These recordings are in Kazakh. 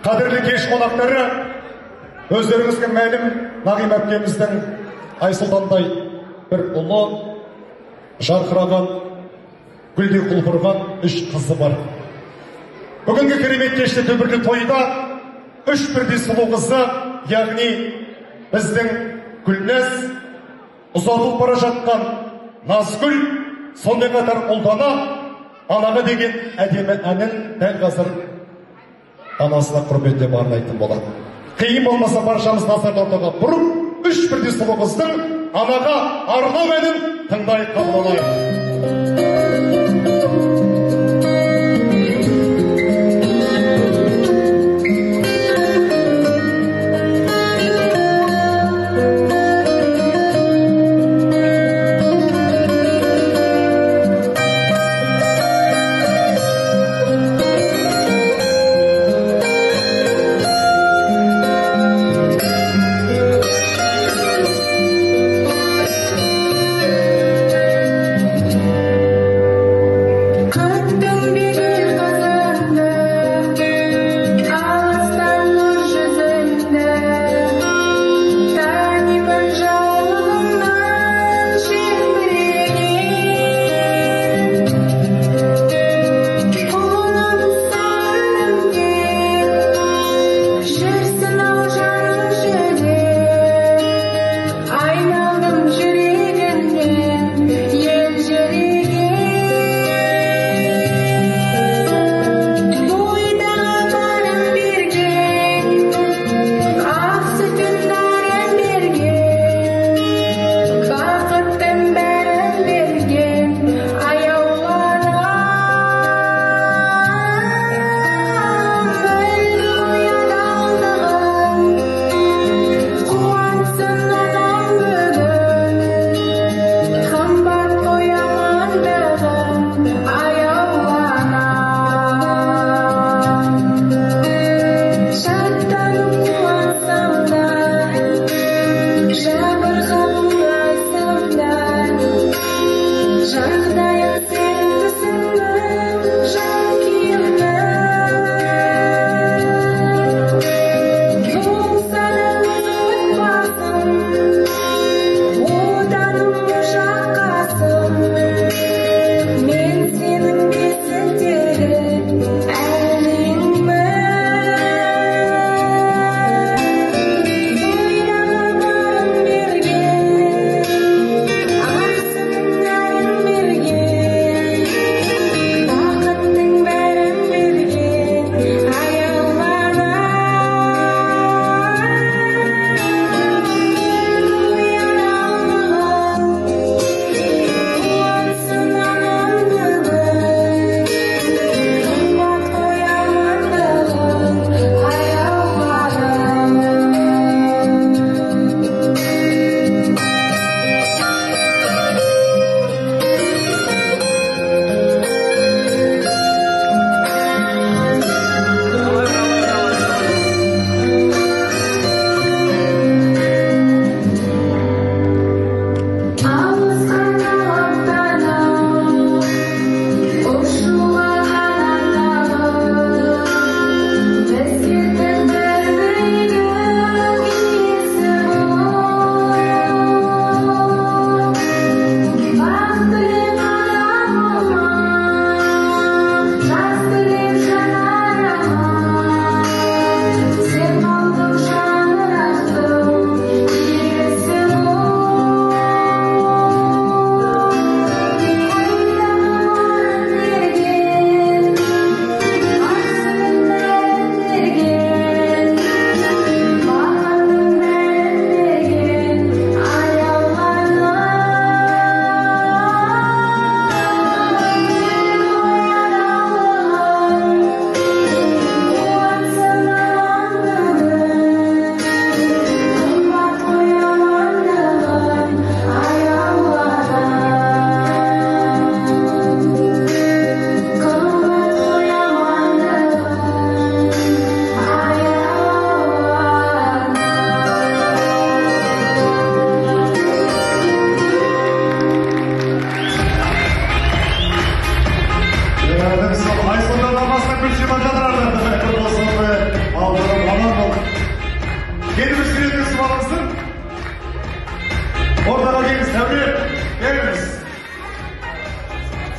Қадірлі кеш қонақтары, өздеріңізге мәлім Нағим әпкеміздің Айсұлтандай бір ұлы, жарқыраған, гүлдей құлпырған 3 қызы бар. Бүгінгі керемет кеште дүбірлі тойда 3 бірдей сұлу қызы, яғни біздің Гүлназ, ұзатылып бара жатқан Назгүл, сондай қатар ұлдана, анаға деген әдемі әнін дәл қазір анасына құрметтеп арнайтын болады. Қиын болмаса баршамыз назарды ортаға бұрып, 3 бірдей сұлу қыздың анаға арнау әнін тыңдайық, қабыл алайық.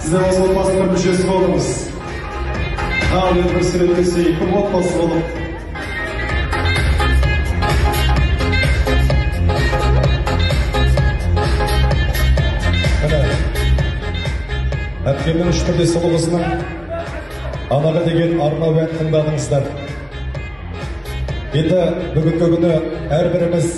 Сіз де осы отбасының бір мүшесі болдыңыз. Ал енді бір сөйлесейік, кім отбасы болып. Әпкемнің үш бірдей сұлу қызының анаға деген арнау ән тыңдадыңыздар. Енді бүгінгі күні әрбіріміз